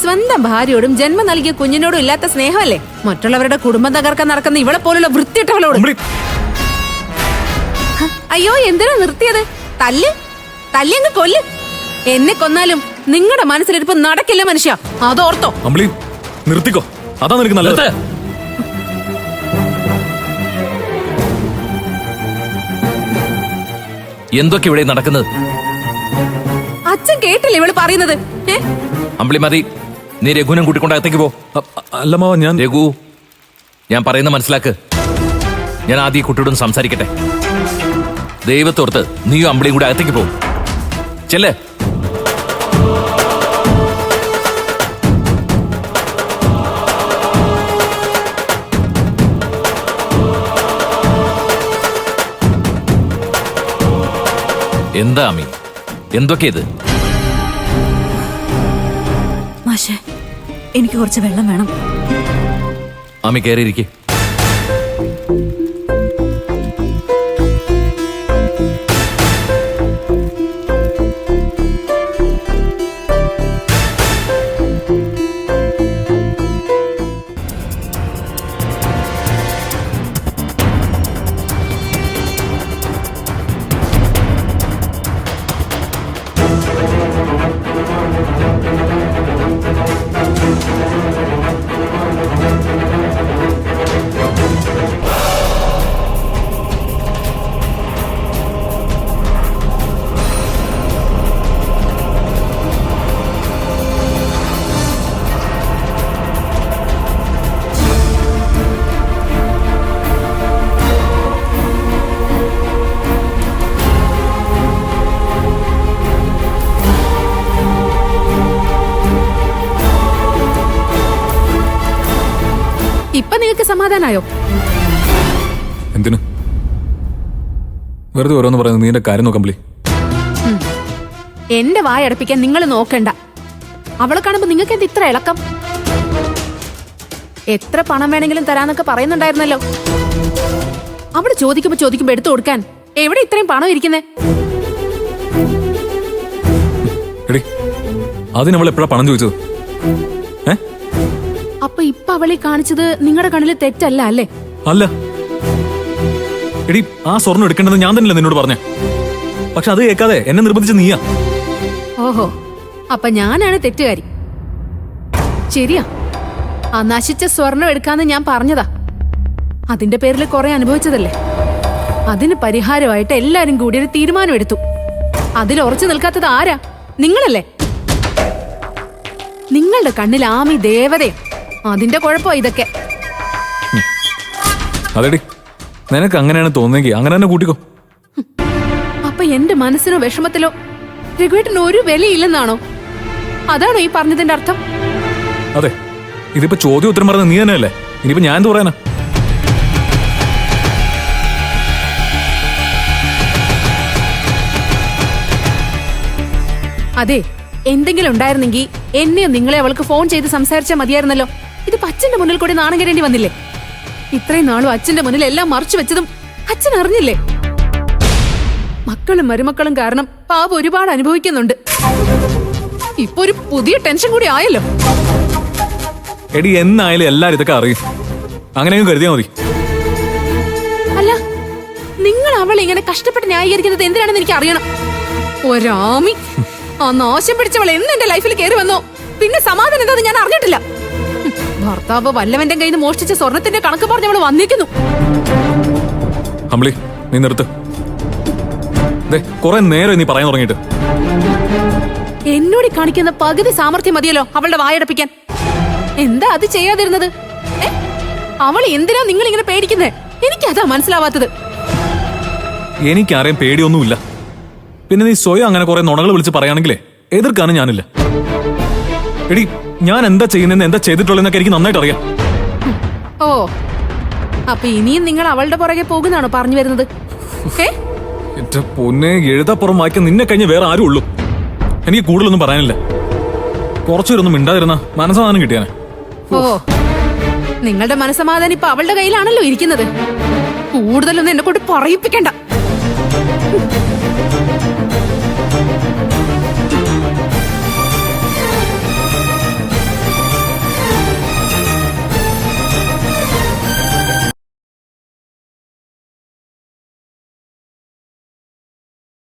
സ്വന്തം ഭാര്യയോടും ജന്മം നൽകിയ കുഞ്ഞിനോടും ഇല്ലാത്ത സ്നേഹമല്ലേ മറ്റുള്ളവരുടെ കുടുംബം തകർക്കാൻ നടക്കുന്ന ഇവളെ പോലുള്ള വൃത്തിയിട്ടവളോട്. അയ്യോ, എന്തിനാ നിർത്തിയത്? തല്ലിയങ്ങ് കൊല്ല്. എന്നെ കൊന്നാലും നിങ്ങളുടെ മനസ്സിലിരിപ്പ് നടക്കില്ല മനുഷ്യ, അതോർത്തോ. നിർത്തിക്കോ, അതാ നിനക്ക് നല്ലത്. എന്തൊക്കെ ഇവിടെ നടക്കുന്നത്? അച്ഛൻ കേട്ടില്ല ഇവള് പറയുന്നത്. അമ്പിളി മതി, നീ രഘുവിനെ കൂട്ടിക്കൊണ്ട് അകത്തേക്ക് പോ. അല്ല മാവ, ഞാൻ രഘു, ഞാൻ പറയുന്ന മനസ്സിലാക്ക്. ഞാൻ ആദ്യം ഈ കുട്ടിയോടൊന്ന് സംസാരിക്കട്ടെ. ദൈവത്തോർത്ത് നീയും അമ്പിളിയും കൂടെ അകത്തേക്ക് പോകും. ചെല്ലേ. എന്താ അമ്മി, എന്തൊക്കെയത്? മാഷേ, എനിക്ക് കുറച്ച് വെള്ളം വേണം. അമ്മി കയറിയിരിക്കെ. ഇപ്പൊ നിങ്ങൾക്ക് സമാധാനായോ? എന്തിനു വെറുതെ ഓരോന്ന് പറയുന്നത്? നീന്റെ കാര്യം നോക്കാം. എന്റെ വായ അടപ്പിക്കാൻ നിങ്ങൾ നോക്കണ്ട. അവളെ കാണുമ്പോ നിങ്ങൾക്ക് എന്ത് ഇത്ര ഇളക്കം? എത്ര പണം വേണമെങ്കിലും തരാന്നൊക്കെ പറയുന്നുണ്ടായിരുന്നല്ലോ. അവിടെ ചോദിക്കുമ്പോ എടുത്തു കൊടുക്കാൻ എവിടെ ഇത്രയും പണം ഇരിക്കുന്നേ? അതിനവൾ എപ്പോഴാ പണം ചോദിച്ചത്? അപ്പൊ ഇപ്പൊ അവളെ കാണിച്ചത് നിങ്ങളുടെ കണ്ണില് തെറ്റല്ല അല്ലേ? അല്ല എടി, ആ സ്വർണ്ണം എടുക്കേണ്ടത് ഞാൻ തന്നെയല്ല നിന്നോട് പറഞ്ഞേ. പക്ഷെ അത് കേൾക്കാതെ എന്നെ നിർബന്ധിച്ച നീയാ. ഓഹോ, അപ്പൊ ഞാനാണ് തെറ്റുകാരി. ശരിയാ, ആ നശിച്ച സ്വർണം എടുക്കാന്ന് ഞാൻ പറഞ്ഞതാ. അതിന്റെ പേരിൽ കുറെ അനുഭവിച്ചതല്ലേ. അതിന് പരിഹാരമായിട്ട് എല്ലാരും കൂടി ഒരു തീരുമാനം എടുത്തു. അതിൽ ഉറച്ചു നിൽക്കാത്തത് ആരാ? നിങ്ങളല്ലേ. നിങ്ങളുടെ കണ്ണിൽ ആമി ദേവതയും. അതിന്റെ കുഴപ്പമോ ഇതൊക്കെ? അതെടി, നിനക്ക് അങ്ങനെയാണ് തോന്നുന്നെങ്കിൽ അങ്ങനെ തന്നെ കൂട്ടിക്കോ. അപ്പൊ എന്റെ മനസ്സിനോ വിഷമത്തിലോ രഘുവേട്ടന് ഒരു വിലയില്ലെന്നാണോ? അതാണോ ഈ പറഞ്ഞതിന്റെ അർത്ഥം? അതെ, ഇതിപ്പോ ചോദ്യം ഉത്തരം പറഞ്ഞ നീ തന്നെയല്ലേ. ഇനിയിപ്പോ ഞാൻ എന്ത് പറയാനാ? അതെ, എന്തെങ്കിലും ഉണ്ടായിരുന്നെങ്കിൽ എന്നെയോ നിങ്ങളെ അവൾക്ക് ഫോൺ ചെയ്ത് സംസാരിച്ചാൽ മതിയായിരുന്നല്ലോ. ഇത് അച്ഛന്റെ മുന്നിൽ കൂടി നാണം കെടേണ്ടി വന്നില്ലേ? ഇത്രയും നാളും അച്ഛന്റെ മുന്നിൽ എല്ലാം മറച്ചു വെച്ചതും അച്ഛൻ അറിഞ്ഞില്ലേ? മക്കളും മരുമക്കളും കാരണം പാപ ഒരുപാട് അനുഭവിക്കുന്നുണ്ട്. ഇപ്പൊ ഒരു പുതിയ ടെൻഷൻ കൂടി ആയല്ലോ. എടി, എന്നായാലും എല്ലാരും ഇതൊക്കെ അറിയും. അങ്ങനെയും കരുതിയാ മതി. അല്ല, നിങ്ങൾ അവളെ ഇങ്ങനെ കഷ്ടപ്പെട്ട് ന്യായീകരിക്കുന്നത് എന്തിനാണെന്ന് എനിക്ക് അറിയണം. ഒരാമി, ആ നാശം പിടിച്ചവൾ എന്ന് എന്റെ ലൈഫിൽ കയറി വന്നോ പിന്നെ സമാധാനം എന്താന്ന് ഞാൻ അറിഞ്ഞിട്ടില്ല. ഭർത്താവ് വല്ലവന്റെ കയ്യിൽ നിന്ന് മോഷ്ടിച്ച സ്വർണത്തിന്റെ കണക്ക് പറഞ്ഞവള് വന്നിരിക്കുന്നു. അമ്പിളി, നീ നിർത്ത്. കുറെ നേരം നീ പറയാൻ തുടങ്ങിയിട്ട്. എന്നോട് കാണിക്കുന്ന പകുതി സാമർത്ഥ്യം മതിയല്ലോ അവളുടെ വായടപ്പിക്കാൻ. എന്താ അത് ചെയ്യാതിരുന്നത്? അവൾ എന്തിനാ നിങ്ങൾ ഇങ്ങനെ പേടിക്കുന്നേ? എനിക്കതാ മനസ്സിലാവാത്തത്. എനിക്കാരെയും പേടിയൊന്നുമില്ല. പിന്നെ നീ സ്വയം അങ്ങനെ കുറെ നുണകൾ വിളിച്ച് പറയുകയാണെങ്കിലേ എതിർക്കാനും ഞാനില്ല. എടി, ഞാൻ എന്താ ചെയ്യുന്നതെന്ന് എന്താ ചെയ്തിട്ടുള്ളതെന്നൊക്കെ എനിക്ക് നന്നായിട്ട് അറിയാം. ഓ, അപ്പൊ ഇനിയും നിങ്ങൾ അവളുടെ പുറകെ പോകുന്നാണോ പറഞ്ഞു വരുന്നത്? എന്റെ പൊന്നെ, എഴുതാപ്പുറം വായിക്കാൻ നിന്നെ കഴിഞ്ഞ് വേറെ ആരും ഉള്ളൂ. എനിക്ക് കൂടുതലൊന്നും പറയാനില്ല. കുറച്ചൊരൊന്നും മിണ്ടാതിരുന്ന മനസ്സമാധാനം കിട്ടിയാനെ. ഓ, നിങ്ങളുടെ മനസ്സമാധാനം ഇപ്പൊ അവളുടെ കയ്യിലാണല്ലോ ഇരിക്കുന്നത്. കൂടുതലൊന്നും എന്നെ കൊണ്ട് പറയിപ്പിക്കണ്ട.